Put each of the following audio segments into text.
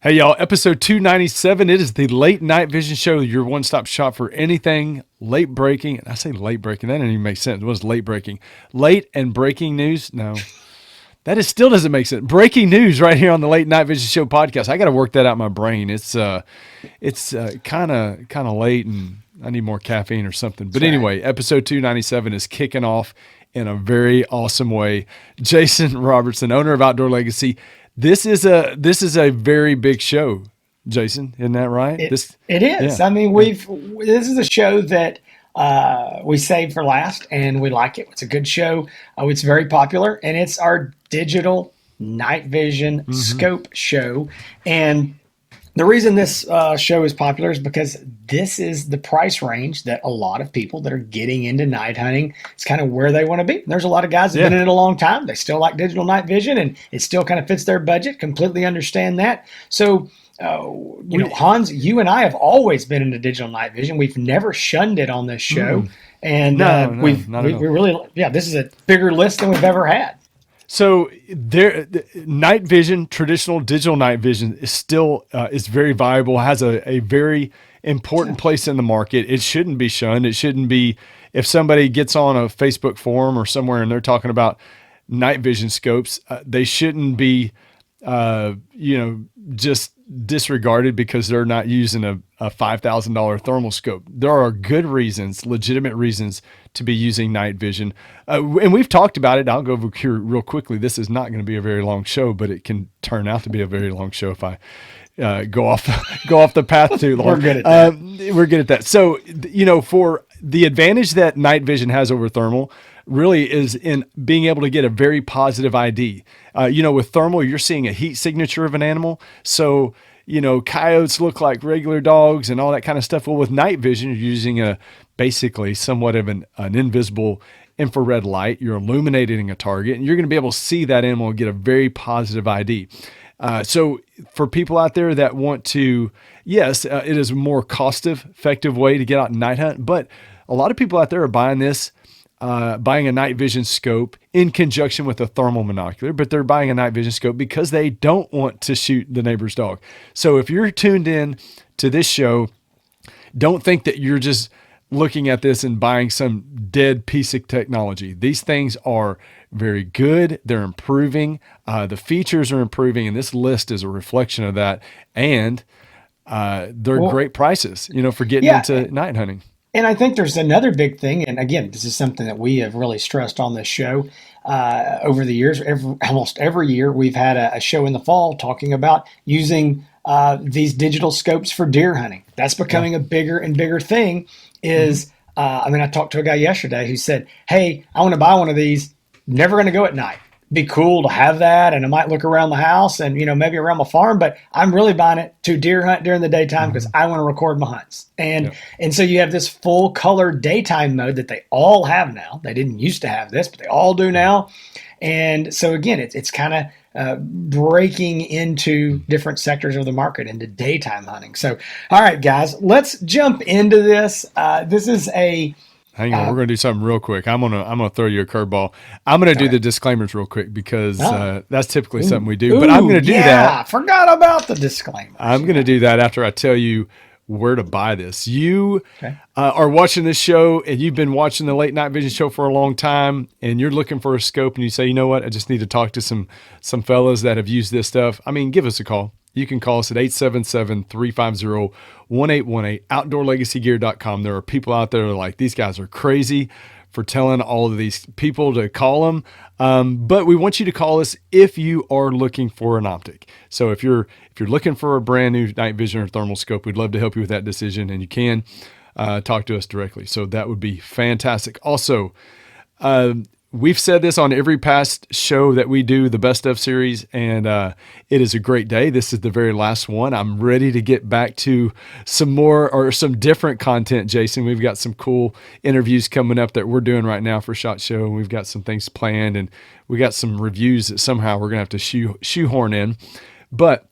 Hey, y'all, episode 297. It is the Late Night Vision Show, your one stop shop for anything late breaking. And I say late breaking, that didn't even make sense. What is late breaking? Late and breaking news? No, still doesn't make sense. Breaking news right here on the Late Night Vision Show podcast. I got to work that out in my brain. It's kind of late and I need more caffeine or something. But anyway, episode 297 is kicking off in a very awesome way. Jason Robertson, owner of Outdoor Legacy. This is a very big show, Jason. Isn't that right? It is. Yeah. I mean, this is a show that we saved for last, and we like it. It's a good show. It's very popular, and it's our digital night vision scope show. And the reason this show is popular is because this is the price range that a lot of people that are getting into night hunting, it's kind of where they want to be. There's a lot of guys that have been in it a long time. They still like digital night vision, and it still kind of fits their budget. Completely understand that. So, Hans, you and I have always been into digital night vision. We've never shunned it on this show. And we really, this is a bigger list than we've ever had. So night vision, traditional digital night vision is still is very viable, has a very important place in the market. It shouldn't be shunned. It shouldn't be, if somebody gets on a Facebook forum or somewhere and they're talking about night vision scopes, they shouldn't be, just disregarded because they're not using a $5,000 thermal scope. There are good reasons, legitimate reasons to be using night vision. And we've talked about it. I'll go over here real quickly. This is not going to be a very long show, but it can turn out to be a very long show if I go off the path too long. We're good at that. We're good at that. So, for the advantage that night vision has over thermal really is in being able to get a very positive ID. With thermal, you're seeing a heat signature of an animal. So, coyotes look like regular dogs and all that kind of stuff. Well, with night vision, you're using basically somewhat of an invisible infrared light. You're illuminating a target, and you're going to be able to see that animal and get a very positive ID. So for people out there that want to, yes, it is a more cost-effective way to get out and night hunt, but a lot of people out there are buying a night vision scope in conjunction with a thermal monocular, but they're buying a night vision scope because they don't want to shoot the neighbor's dog. So if you're tuned in to this show, don't think that you're just looking at this and buying some dead piece of technology. These things are very good. They're improving. The features are improving, and this list is a reflection of that. And they're great prices, for getting into night hunting. And I think there's another big thing, and again, this is something that we have really stressed on this show over the years. Almost every year, we've had a show in the fall talking about using these digital scopes for deer hunting. That's becoming a bigger and bigger thing. I talked to a guy yesterday who said, "Hey, I want to buy one of these. Never going to go at night. Be cool to have that, and I might look around the house and maybe around my farm, but I'm really buying it to deer hunt during the daytime because I want to record my hunts." And so you have this full color daytime mode that they all have now. They didn't used to have this, but they all do now. And so again, it's kind of breaking into different sectors of the market, into daytime hunting. So, all right, guys, let's jump into this. This is Hang on, we're going to do something real quick. I'm gonna throw you a curveball. I'm going to do the disclaimers real quick because that's typically something we do. But I'm going to do that. I forgot about the disclaimers. I'm going to do that after I tell you where to buy this. You are watching this show, and you've been watching the Late Night Vision Show for a long time, and you're looking for a scope, and you say, you know what, I just need to talk to some fellas that have used this stuff. Give us a call. You can call us at 877-350-1818, outdoorlegacygear.com. There are people out there that are like, these guys are crazy for telling all of these people to call them. But we want you to call us if you are looking for an optic. So if you're looking for a brand new night vision or thermal scope, we'd love to help you with that decision, and you can talk to us directly. So that would be fantastic. Also, we've said this on every past show that we do, the Best Of series, and it is a great day. This is the very last one. I'm ready to get back to some different content, Jason. We've got some cool interviews coming up that we're doing right now for SHOT Show, and we've got some things planned, and we got some reviews that somehow we're going to have to shoehorn in. But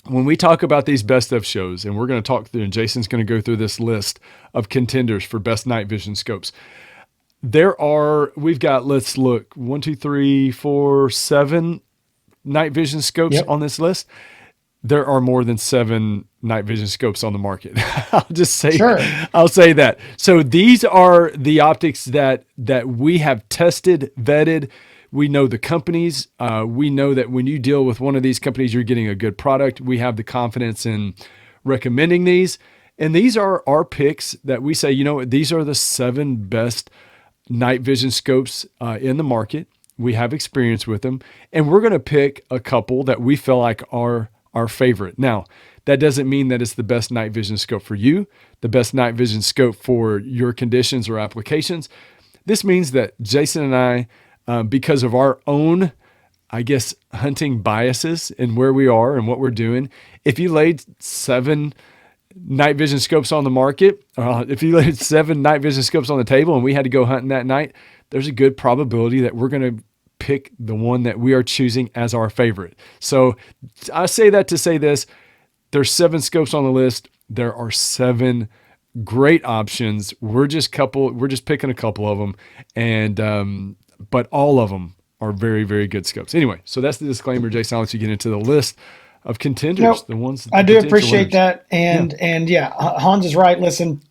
when we talk about these Best Of shows, and we're going to talk through, and Jason's going to go through this list of contenders for best night vision scopes, we've got, let's look, 1, 2, 3, 4, 7 night vision scopes on this list. there are more than 7 night vision scopes on the market. I'll just say, Sure. I'll say that. So these are the optics that we have tested, vetted. We know the companies. We know that when you deal with one of these companies, you're getting a good product. We have the confidence in recommending these. And these are our picks that we say, these are the 7 best night vision scopes in the market. We have experience with them. And we're going to pick a couple that we feel like are our favorite. Now, that doesn't mean that it's the best night vision scope for you, the best night vision scope for your conditions or applications. This means that Jason and I, because of our own, I guess, hunting biases and where we are and what we're doing, if you laid 7 night vision scopes on the market, if you laid 7 night vision scopes on the table and we had to go hunting that night, there's a good probability that we're going to pick the one that we are choosing as our favorite. So I say that to say this, there's 7 scopes on the list. There are 7 great options. We're just picking a couple of them, and but all of them are very, very good scopes. Anyway, so that's the disclaimer, Jason. I'll let you get into the list of contenders, the ones I do appreciate winners. that, and Hans is right. Listen,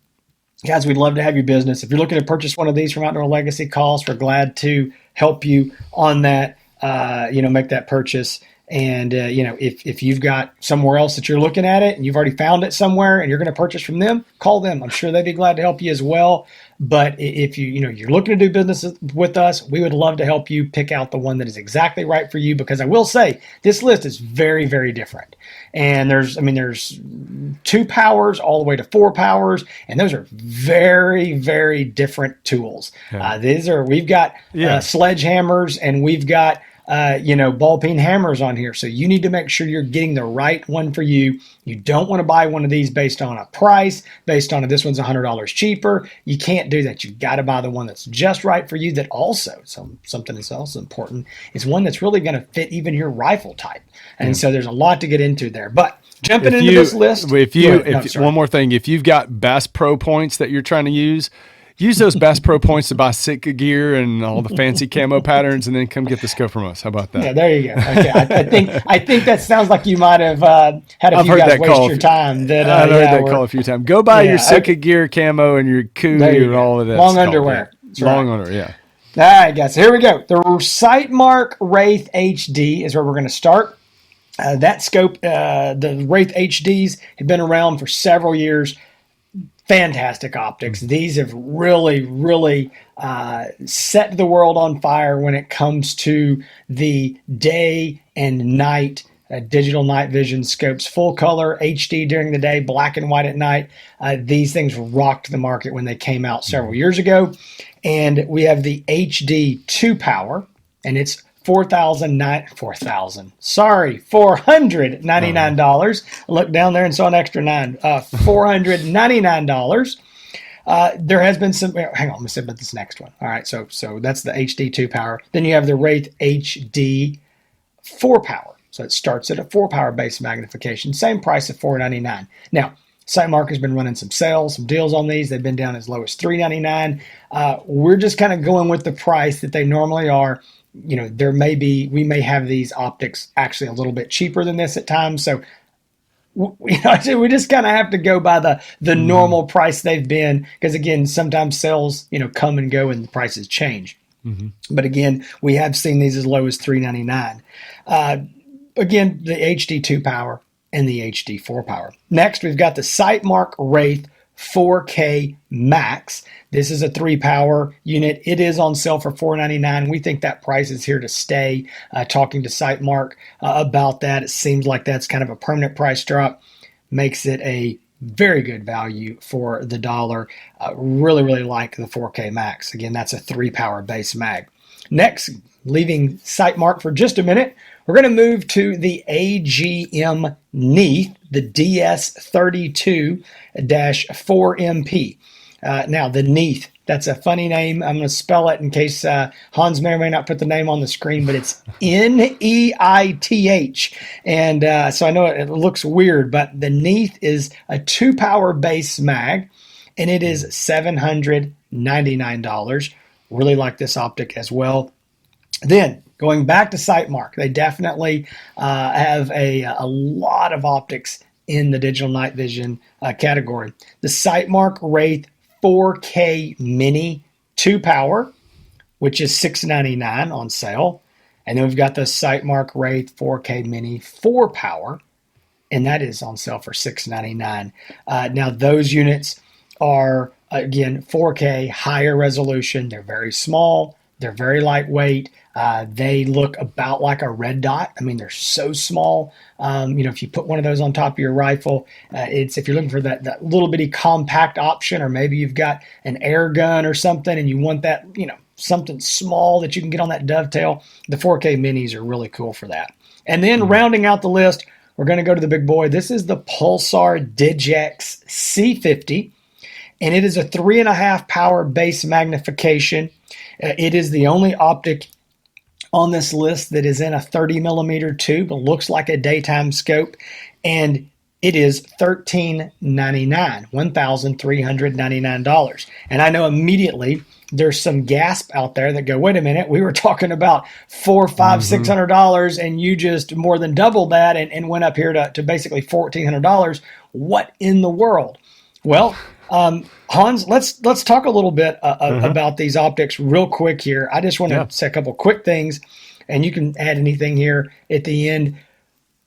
guys, we'd love to have your business. If you're looking to purchase one of these from Outdoor Legacy, call us. We're glad to help you on that. Make that purchase. And, if you've got somewhere else that you're looking at it and you've already found it somewhere and you're going to purchase from them, call them. I'm sure they'd be glad to help you as well. But if you're looking to do business with us, we would love to help you pick out the one that is exactly right for you, because I will say this list is very, very different. And there's 2 powers all the way to 4 powers, and those are very, very different tools. Yeah. We've got sledgehammers, and we've got ball peen hammers on here. So you need to make sure you're getting the right one for you. You don't want to buy one of these based on a price, based on this one's $100 cheaper. You can't do that. You've got to buy the one that's just right for you. That also, something that's also important, is one that's really going to fit even your rifle type. And so there's a lot to get into there. But jumping into this list. One more thing, if you've got Bass Pro points that you're trying to use those Bass Pro points to buy Sitka gear and all the fancy camo patterns, and then come get the scope from us. How about that? Yeah, there you go. Okay, I think that sounds like you might have had a few guys waste your time. I've heard that call a few times. Go buy your Sitka gear camo and your Cougar and all of that. Long underwear. Long underwear, yeah. All right, guys. Here we go. The Sightmark Wraith HD is where we're going to start. That scope, the Wraith HDs, have been around for several years. Fantastic optics. These have really, really set the world on fire when it comes to the day and night digital night vision scopes. Full color HD during the day, black and white at night. These things rocked the market when they came out several years ago. And we have the HD 2 power, and it's $499. Look down there and saw an extra 9. $499. There has been some. Hang on, let me say about this next one. All right, so that's the HD 2 power. Then you have the Wraith HD 4 power. So it starts at a 4 power base magnification, same price of $499. Now, Sightmark has been running some sales, some deals on these. They've been down as low as $399. We're just kind of going with the price that they normally are. We may have these optics actually a little bit cheaper than this at times. So, we just kind of have to go by the normal price they've been, because again, sometimes sales, come and go and the prices change. Mm-hmm. But again, we have seen these as low as $399. Again, the HD 2 power and the HD 4 power. Next, we've got the Sightmark Wraith 4K Max. This is a 3 power unit. It is on sale for $499. We think that price is here to stay. Talking to Sightmark about that, it seems like that's kind of a permanent price drop. Makes it a very good value for the dollar. Really, really like the 4K Max. Again, that's a 3 power base mag. Next, leaving Sightmark for just a minute, we're going to move to the AGM Neath, the DS32-4MP. Now, the Neath, that's a funny name. I'm going to spell it in case Hans may or may not put the name on the screen, but it's Neith. And so I know it looks weird, but the Neath is a 2 power base mag, and it is $799. Really like this optic as well. Then, going back to Sightmark, they definitely have a lot of optics in the digital night vision category. The Sightmark Wraith 4K Mini 2 power, which is $699 on sale. And then we've got the Sightmark Wraith 4K Mini 4 power, and that is on sale for $699. Now, those units are, again, 4K, higher resolution. They're very small. They're very lightweight. They look about like a red dot. I mean, they're so small. If you put one of those on top of your rifle, if you're looking for that little bitty compact option, or maybe you've got an air gun or something and you want that, something small that you can get on that dovetail, the 4K minis are really cool for that. And then rounding out the list, we're going to go to the big boy. This is the Pulsar Digex C50, and it is a 3.5 power base magnification. It is the only optic on this list that is in a 30 millimeter tube. It looks like a daytime scope, and it is $1,399. And I know immediately there's some gasp out there that go, wait a minute, we were talking about $400, $500, $600, and you just more than doubled that and went up here to basically $1,400. What in the world? Well, Hans, let's talk a little bit about these optics real quick here. I just want to say a couple quick things, and you can add anything here at the end.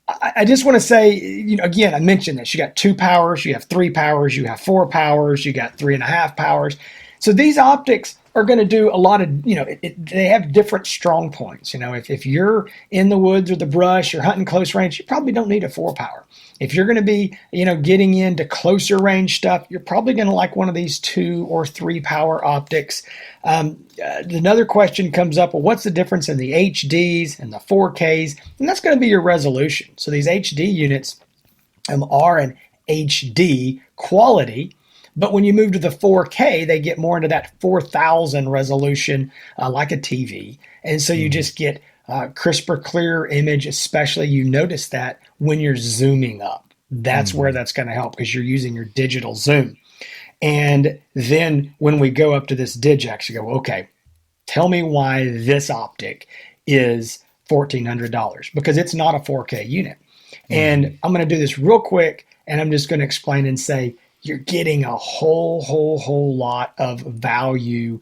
I just want to say, again, I mentioned this. You got 2 powers, you have 3 powers, you have 4 powers, you got 3.5 powers. So these optics are going to do a lot of, they have different strong points. If you're in the woods or the brush, you're hunting close range, you probably don't need a 4 power. If you're going to be, getting into closer range stuff, you're probably going to like one of these 2 or 3 power optics. Another question comes up, well, what's the difference in the HDs and the 4Ks? And that's going to be your resolution. So these HD units are an HD quality. But when you move to the 4K, they get more into that 4,000 resolution, like a TV. And so you just get crisper, clearer image, especially you notice that when you're zooming up. That's where that's going to help, because you're using your digital zoom. And then when we go up to this Digex, you go, okay, tell me why this optic is $1,400, because it's not a 4K unit. And I'm going to do this real quick, and I'm just going to explain and say, you're getting a whole lot of value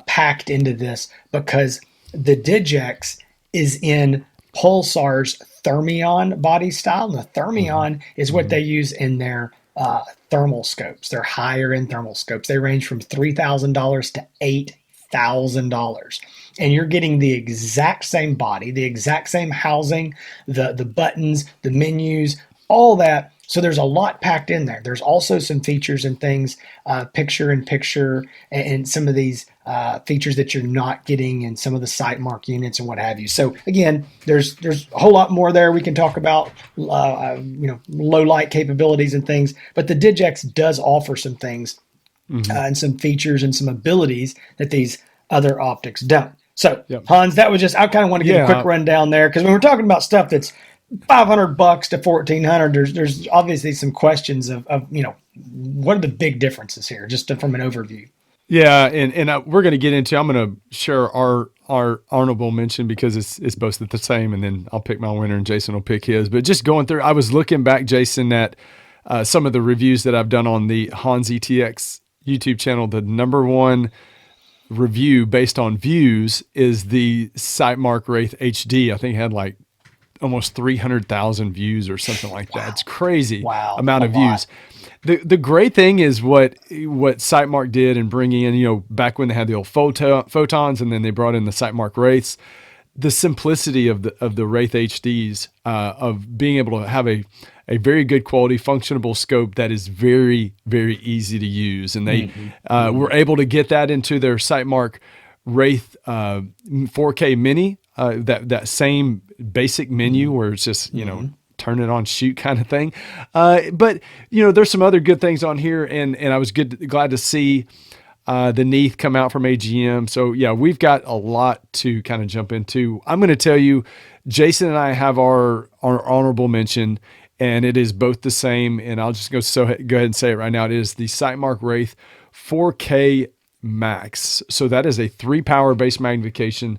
packed into this, because the Digex is in Pulsar's Thermion body style. And the Thermion is what they use in their thermal scopes. They're higher end thermal scopes. They range from $3,000 to $8,000. And you're getting the exact same body, the exact same housing, the buttons, the menus, all that. So there's a lot packed in there. There's also some features and things, picture-in-picture, and some of these features that you're not getting in some of the Sightmark units and what have you. So again, there's a whole lot more there. We can talk about low light capabilities and things, but the Digex does offer some things and some features and some abilities that these other optics don't. So Hans, that was just, I kind of want to give a quick rundown there, because when we're talking about stuff that's $500 to $1,400, there's obviously some questions of what are the big differences here, just from an overview. Yeah, and we're going to get into, I'm going to share our honorable mention, because it's both the same, and then I'll pick my winner and Jason will pick his. But just going through, I was looking back, Jason, at some of the reviews that I've done on the Hans ETX YouTube channel. The number one review based on views is the Sightmark Wraith HD. I think it had like almost 300,000 views or something like that. It's crazy amount of views. The great thing is what Sightmark did in bringing in, back when they had the old photons, and then they brought in the Sightmark Wraiths, the simplicity of the Wraith HDs, of being able to have a very good quality functionable scope that is very, very easy to use. And they were able to get that into their Sightmark Wraith 4K Mini, that same basic menu where it's just, turn it on, shoot kind of thing. But there's some other good things on here, and I was glad to see the Neath come out from AGM. So yeah, we've got a lot to kind of jump into. I'm going to tell you, Jason and I have our honorable mention, and it is both the same. And I'll just go ahead and say it right now. It is the Sightmark Wraith 4K Max. So that is a 3 power base magnification.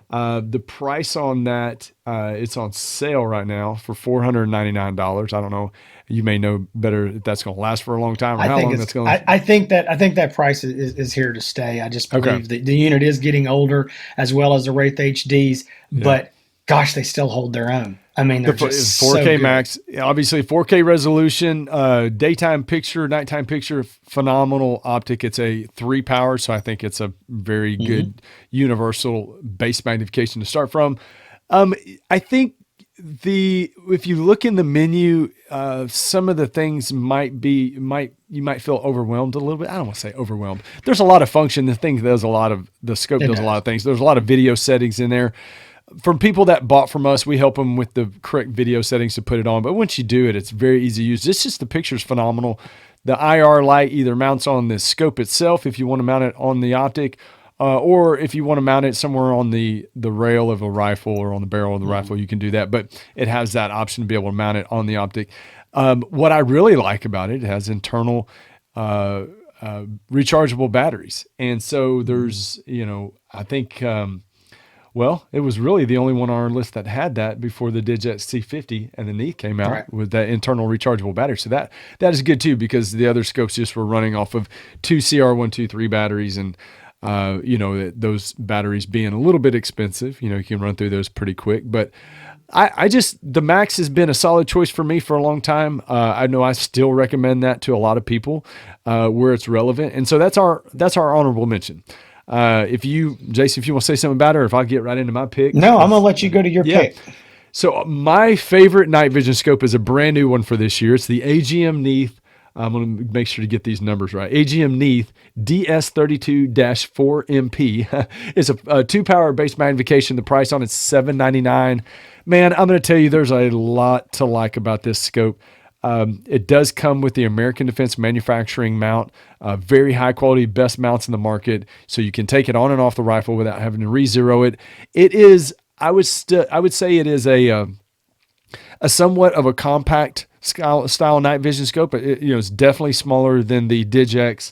The price on that, it's on sale right now for $499. I don't know. You may know better if that's going to last for a long time or I how think long it's. that's going to. I think that price is here to stay. I just Okay. believe that the unit is getting older, as well as the Wraith HDs. Yeah. But gosh, they still hold their own. I mean, they're It's just so 4K good. max, obviously 4K resolution, daytime picture, nighttime picture, phenomenal optic. It's a 3 power, so I think it's a very Hmm. good universal base magnification to start from. Um, I think the if you look in the menu, some of the things might you might feel overwhelmed a little bit. I don't want to say overwhelmed. There's a lot of function. The scope It does a lot does. of things. There's a lot of video settings in there from people that bought from us, we help them with the correct video settings to put it on. But once you do it, it's very easy to use. It's just the picture's phenomenal. The IR light either mounts on the scope itself if you want to mount it on the optic, or if you want to mount it somewhere on the rail of a rifle or on the barrel of the Mhm. rifle, you can do that. But it has that option to be able to mount it on the optic. What I really like about it, it has internal uh, rechargeable batteries, and so Mhm. there's I think. Well, it was really the only one on our list that had that before the Digit C50 and the Neath came out Right. with that internal rechargeable battery. So that is good too because the other scopes just were running off of two CR123 batteries and those batteries being a little bit expensive, you can run through those pretty quick. But I just the Max has been a solid choice for me for a long time. I know I still recommend that to a lot of people where it's relevant, and so that's our honorable mention. If you, Jason, if you want to say something about it, or if I get right into my pick, No, I'm gonna because let you go to your yeah. pick. So my favorite night vision scope is a brand new one for this year. It's the AGM Neath. I'm going to make sure to get these numbers right. AGM Neath DS32-4MP. It's a 2 power base magnification. The price on it's $799. Man, I'm going to tell you, there's a lot to like about this scope. It does come with the American Defense Manufacturing mount, very high quality, best mounts in the market, so you can take it on and off the rifle without having to re-zero it. It is, I would say, it is a somewhat of a compact style night vision scope. It's definitely smaller than the Digex.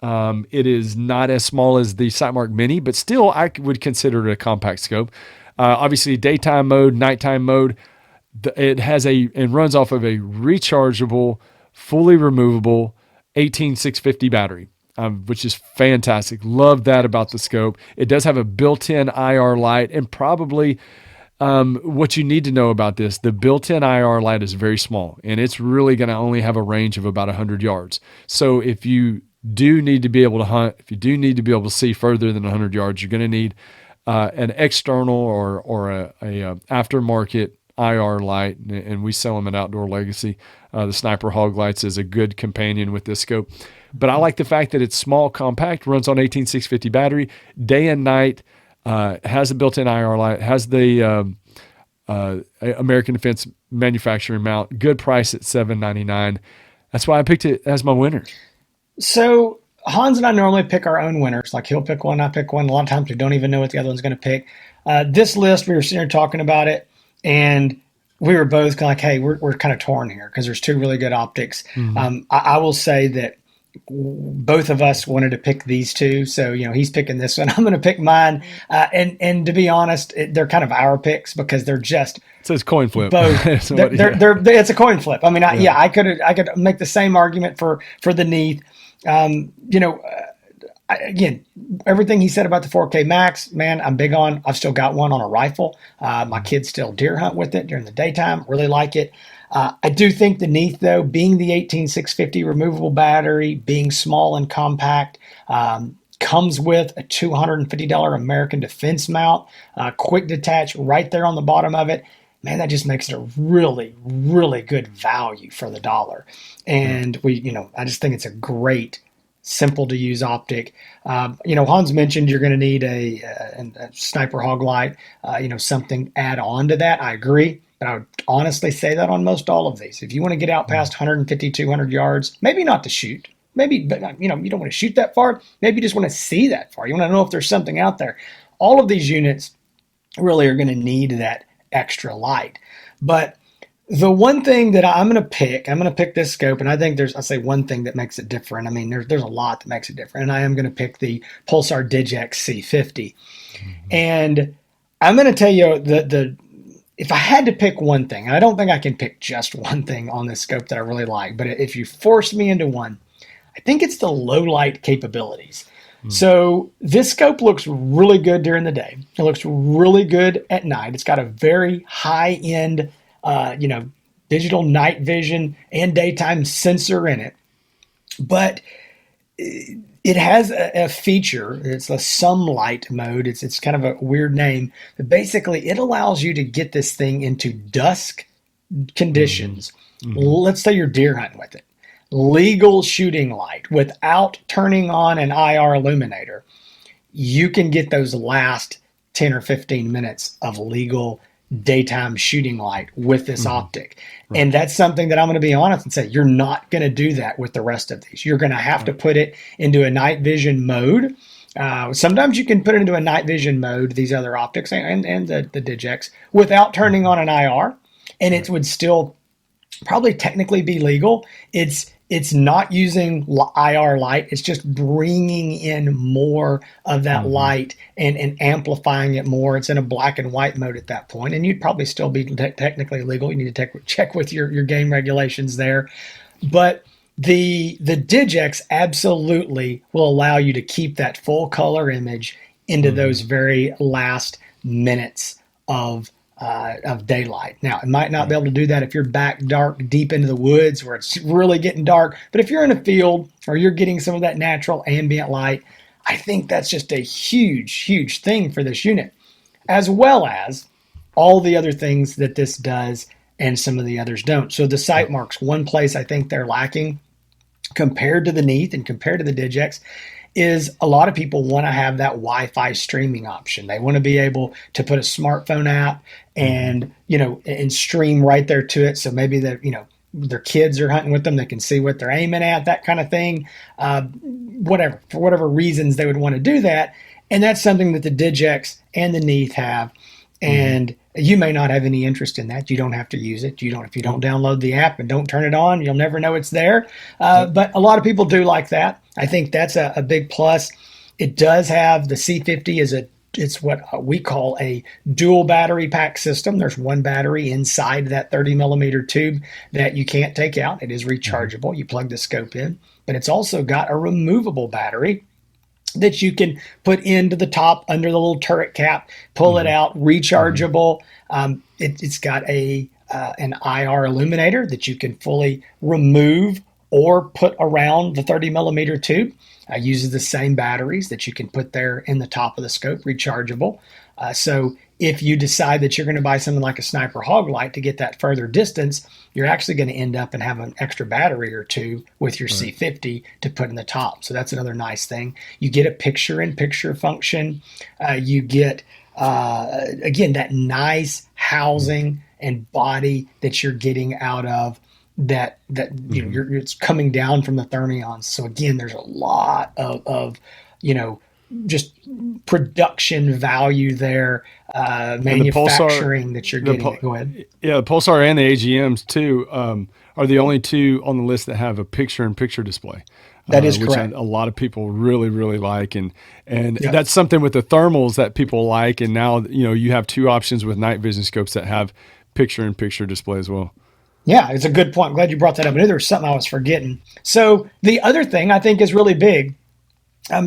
It is not as small as the Sightmark Mini, but still, I would consider it a compact scope. Obviously, daytime mode, nighttime mode. It runs off of a rechargeable, fully removable 18650 battery, which is fantastic. Love that about the scope. It does have a built-in IR light, and probably what you need to know about this, the built-in IR light is very small, and it's really going to only have a range of about 100 yards. So if you do need to be able to hunt, if you do need to be able to see further than 100 yards, you're going to need an external or a aftermarket IR light, and we sell them at Outdoor Legacy. The Sniper Hog Lights is a good companion with this scope. But I like the fact that it's small, compact, runs on 18650 battery, day and night, has a built-in IR light, has the American Defense Manufacturing mount, good price at $799. That's why I picked it as my winner. So Hans and I normally pick our own winners. Like he'll pick one, I pick one. A lot of times we don't even know what the other one's going to pick. This list, we were sitting here talking about it, and we were both kind of like, "Hey, we're kind of torn here because there's two really good optics." Mm-hmm. I will say that both of us wanted to pick these two, so he's picking this one. I'm going to pick mine, and to be honest, they're kind of our picks because they're just It says coin flip. both. So, yeah. It's a coin flip. I mean, Yeah. I could make the same argument for the Neath. Um, you know, again, everything he said about the 4K Max, man, I'm big on. I've still got one on a rifle. My kids still deer hunt with it during the daytime. Really like it. I do think the Neath, though, being the 18650 removable battery, being small and compact, comes with a $250 American Defense mount, quick detach right there on the bottom of it. Man, that just makes it a really, really good value for the dollar. Yeah. And I just think it's a great, simple to use optic. Hans mentioned you're going to need a sniper hog light, something add on to that. I agree. But I would honestly say that on most all of these. If you want to get out past 150, 200 yards, maybe not to shoot, maybe, but you don't want to shoot that far. Maybe you just want to see that far. You want to know if there's something out there. All of these units really are going to need that extra light. But the one thing that I'm going to pick this scope, and I think I say one thing that makes it different. I mean, there's a lot that makes it different, and I am going to pick the Pulsar Digex C50. Mm-hmm. And I'm going to tell you the if I had to pick one thing, and I don't think I can pick just one thing on this scope that I really like, but if you forced me into one, I think it's the low light capabilities. Mm. So this scope looks really good during the day. It looks really good at night. It's got a very high end, you know, digital night vision and daytime sensor in it. But it has a feature. It's a sunlight mode. It's kind of a weird name, but basically it allows you to get this thing into dusk Hmm. conditions. Hmm. Let's say you're deer hunting with it. Legal shooting light without turning on an IR illuminator. You can get those last 10 or 15 minutes of legal daytime shooting light with this Hmm. optic. Right. And that's something that I'm going to be honest and say you're not going to do that with the rest of these. You're going to have to Right. put it into a night vision mode. Sometimes you can put it into a night vision mode, these other optics and the Digex, without turning Hmm. on an IR, and it Right. would still probably technically be legal. It's not using IR light. It's just bringing in more of that Hmm. light and amplifying it more. It's in a black and white mode at that point, and you'd probably still be technically legal. You need to check with your game regulations there, but the Digex absolutely will allow you to keep that full color image into those Hmm. very last minutes of daylight. Now, it might not be Right. able to do that if you're back dark deep into the woods where it's really getting dark. But if you're in a field or you're getting some of that natural ambient light, I think that's just a huge, huge thing for this unit, as well as all the other things that this does and some of the others don't. So the sight Yep. marks, one place I think they're lacking compared to the Neath and compared to the Digex is a lot of people want to have that Wi-Fi streaming option. They want to be able to put a smartphone app Hmm. and and stream right there to it. So maybe their kids are hunting with them, they can see what they're aiming at, that kind of thing. Whatever for whatever reasons they would want to do that, and that's something that the Digex and the Neath have. Hmm. And you may not have any interest in that. You don't have to use it. You don't if you don't Nope. download the app and don't turn it on, you'll never know it's there. Yep. But a lot of people do like that. I think that's a big plus. It does have the C50 is a it's what we call a dual battery pack system. There's one battery inside that 30 millimeter tube that you can't take out. It is Hmm. rechargeable. You plug the scope in, but it's also got a removable battery that you can put into the top under the little turret cap, pull it Hmm. out, Hmm. rechargeable. It's got a an IR illuminator that you can fully remove or put around the 30 millimeter tube. Uses the same batteries that you can put there in the top of the scope, rechargeable. So if you decide that you're going to buy something like a Sniper Hog Light to get that further distance, you're actually going to end up and have an extra battery or two with your Right. C50 to put in the top. So that's another nice thing. You get a picture-in-picture function. You get again that nice housing and body that you're getting out of that Hmm. it's coming down from the thermions. So again, there's a lot of you know just production value there, And the Pulsar, manufacturing that you're the getting. Pul- Go ahead. yeah, the Pulsar and the AGMs too are the only two on the list that have a picture-in-picture display, That is which correct. a lot of people really really like, and Yep. that's something with the thermals that people like. And now you have two options with night vision scopes that have picture-in-picture display as well. Yeah, it's a good point. I'm glad you brought that up. I knew there was something I was forgetting. So the other thing I think is really big.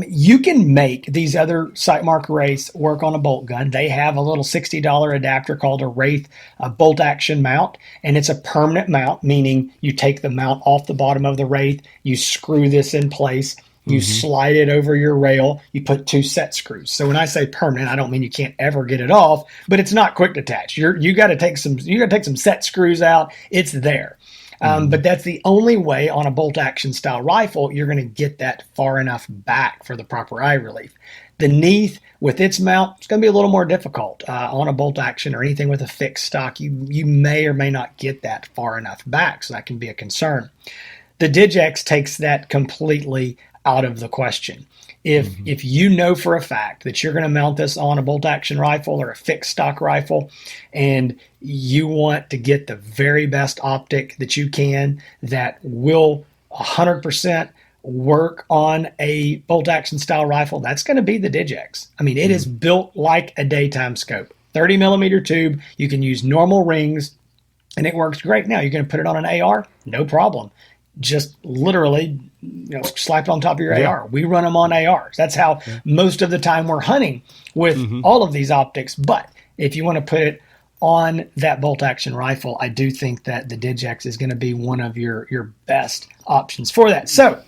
You can make these other Sightmark Wraiths work on a bolt gun. They have a little $60 adapter called a Wraith bolt action mount, and it's a permanent mount, meaning you take the mount off the bottom of the Wraith, you screw this in place, you Hmm. slide it over your rail, you put two set screws. So when I say permanent, I don't mean you can't ever get it off, but it's not quick detach. You got to take some set screws out. It's there. Hmm. But that's the only way on a bolt action style rifle you're going to get that far enough back for the proper eye relief. The Neath with its mount, it's going to be a little more difficult on a bolt action or anything with a fixed stock. You may or may not get that far enough back, so that can be a concern. The Digex takes that completely out of the question. If Hmm. if you know for a fact that you're going to mount this on a bolt action rifle or a fixed stock rifle, and you want to get the very best optic that you can that will 100% work on a bolt action style rifle, that's going to be the Digex. I mean, it is Hmm. built like a daytime scope. 30 millimeter tube. You can use normal rings and it works great. Now you're going to put it on an AR, no problem. Just literally, slap it on top of your AR. We run them on ARs. That's how most of the time we're hunting with all of these optics. But if you want to put it on that bolt action rifle, I do think that the DigX is going to be one of your best options for that. So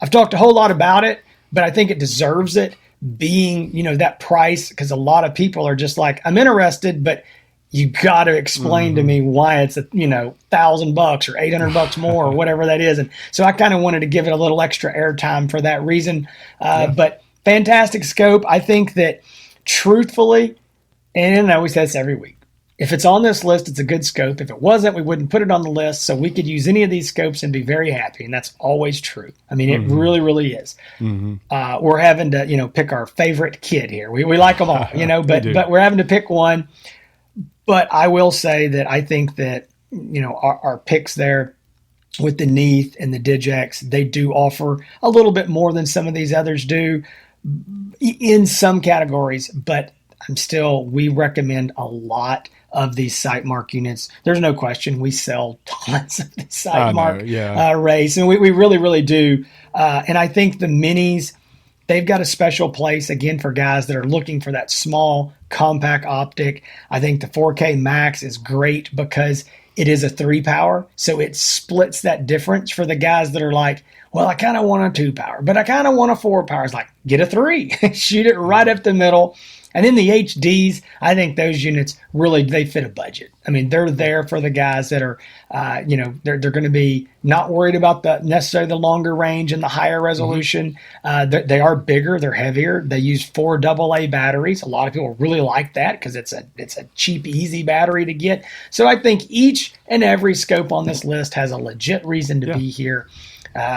I've talked a whole lot about it, but I think it deserves it being, that price, because a lot of people are just like, I'm interested, but you got to explain to me why it's $1,000 or $800 more or whatever that is. And so I kind of wanted to give it a little extra airtime for that reason. But fantastic scope. I think that truthfully, and I always say this every week, if it's on this list, it's a good scope. If it wasn't, we wouldn't put it on the list. So we could use any of these scopes and be very happy. And that's always true. I mean, it really, really is. We're having to, pick our favorite kid here. We like them all, but we're having to pick one. But I will say that I think that, our picks there with the Neath and the DigX, they do offer a little bit more than some of these others do in some categories. But we recommend a lot of these Sightmark units. There's no question we sell tons of these Sightmark rays. And we really, really do. And I think the minis, they've got a special place, again, for guys that are looking for that small, compact optic. I think the 4K Max is great because it is a 3-power, so it splits that difference for the guys that are like, well, I kind of want a 2-power, but I kind of want a 4-power. It's like, get a 3, shoot it right up the middle. And then the HDs, I think those units really, they fit a budget. I mean, they're there for the guys that are, they're going to be not worried about necessarily the longer range and the higher resolution. They are bigger, they're heavier. They use 4 AA batteries. A lot of people really like that because it's a cheap, easy battery to get. So I think each and every scope on this list has a legit reason to be here.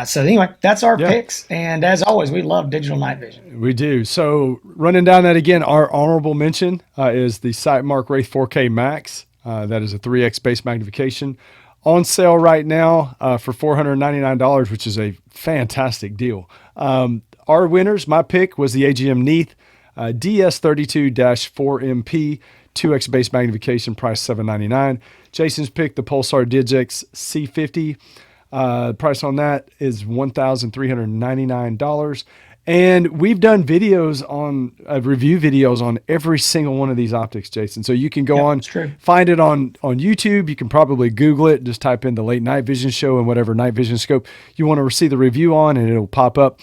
So anyway, that's our picks. And as always, we love digital night vision. We do. So running down that again, our honorable mention is the Sightmark Wraith 4K Max. That is a 3x base magnification on sale right now for $499, which is a fantastic deal. Our winners, my pick was the AGM Neath DS32-4MP 2x base magnification, price $799. Jason's pick, the Pulsar DigX C50. Price on that is $1,399. And we've done videos on review videos on every single one of these optics, Jason. So you can go find it on YouTube. You can probably Google it. Just type in the Late Night Vision Show and whatever night vision scope you want to see the review on, and it'll pop up.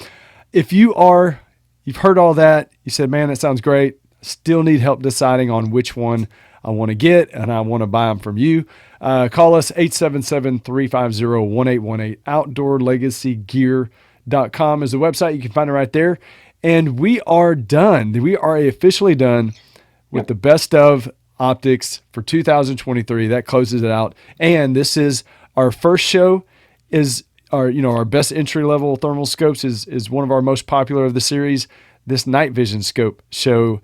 If you've heard all that, you said, man, that sounds great. Still need help deciding on which one I want to get, and I want to buy them from you. Call us 877-350-1818. OutdoorLegacyGear.com is the website. You can find it right there. And we are done. We are officially done with the best of optics for 2023. That closes it out. And this is our first show. Is our best entry level thermal scopes is one of our most popular of the series. This night vision scope show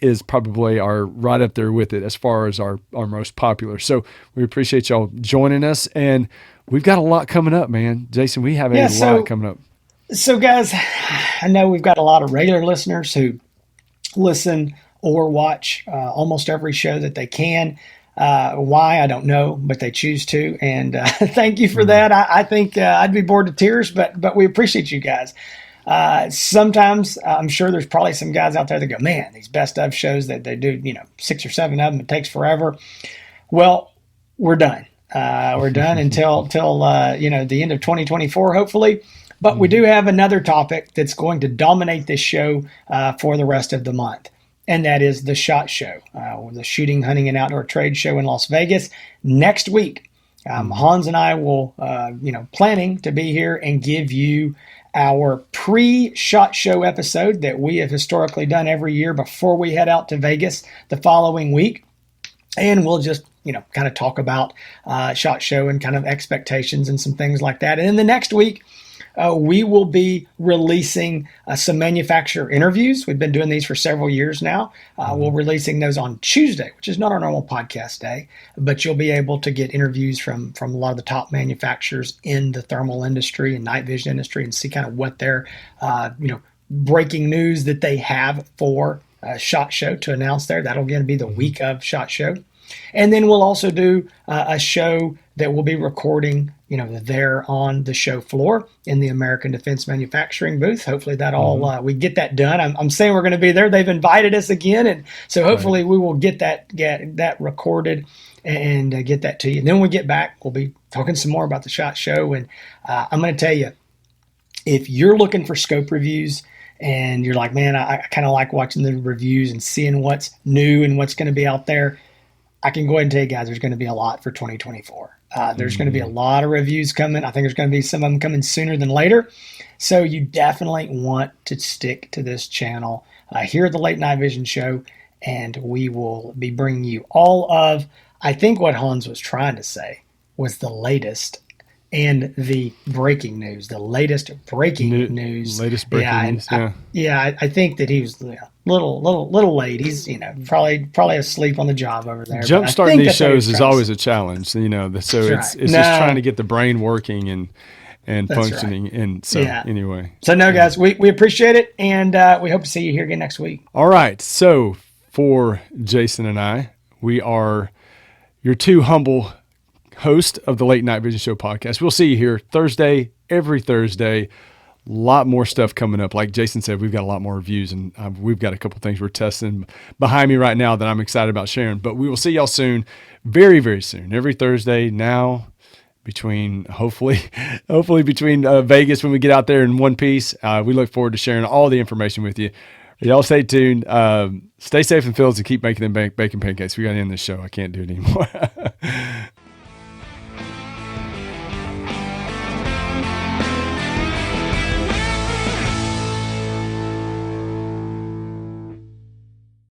is probably right up there with it as far as our most popular. So we appreciate y'all joining us, and we've got a lot coming up, man. Jason, we have a lot coming up. So guys, I know we've got a lot of regular listeners who listen or watch almost every show that they can. Why, I don't know, but they choose to. And thank you for that. I think I'd be bored to tears, but we appreciate you guys. Sometimes I'm sure there's probably some guys out there that go, man, these best of shows that they do, 6 or 7 of them, it takes forever. Well, we're done. We're done until the end of 2024, hopefully. But we do have another topic that's going to dominate this show for the rest of the month. And that is the SHOT Show, the Shooting, Hunting, and Outdoor Trade Show in Las Vegas next week. Hans and I will, planning to be here and give you our pre-SHOT Show episode that we have historically done every year before we head out to Vegas the following week. And we'll just, kind of talk about SHOT Show and kind of expectations and some things like that. And then the next week, we will be releasing some manufacturer interviews. We've been doing these for several years now. We're releasing those on Tuesday, which is not our normal podcast day, but you'll be able to get interviews from a lot of the top manufacturers in the thermal industry and night vision industry and see kind of what their, breaking news that they have for SHOT Show to announce there. That'll again be the week of SHOT Show. And then we'll also do a show that we'll be recording, there on the show floor in the American Defense Manufacturing booth. Hopefully that all we get that done. I'm saying we're going to be there. They've invited us again, and so hopefully we will get that recorded and get that to you. And then when we get back, we'll be talking some more about the SHOT Show. And I'm going to tell you, if you're looking for scope reviews and you're like, man, I kind of like watching the reviews and seeing what's new and what's going to be out there, I can go ahead and tell you guys there's going to be a lot for 2024. There's going to be a lot of reviews coming. I think there's going to be some of them coming sooner than later. So you definitely want to stick to this channel here at the Late Night Vision Show, and we will be bringing you all of, I think what Hans was trying to say was the latest and the breaking news, the latest breaking news. Latest breaking news. I think that he was little late. He's probably asleep on the job over there. Jump starting these shows is always a challenge, so it's just trying to get the brain working and functioning. Right. And so anyway. So guys, we appreciate it, and we hope to see you here again next week. All right. So for Jason and I, we are your two humble host of the Late Night Vision Show podcast. We'll see you here every Thursday. A lot more stuff coming up. Like Jason said, we've got a lot more reviews, and we've got a couple things we're testing behind me right now that I'm excited about sharing. But we will see y'all soon, very, very soon. Every Thursday now, hopefully between Vegas when we get out there in one piece. We look forward to sharing all the information with you. Y'all stay tuned. Stay safe in the fields and keep making them bacon pancakes. We got to end this show. I can't do it anymore.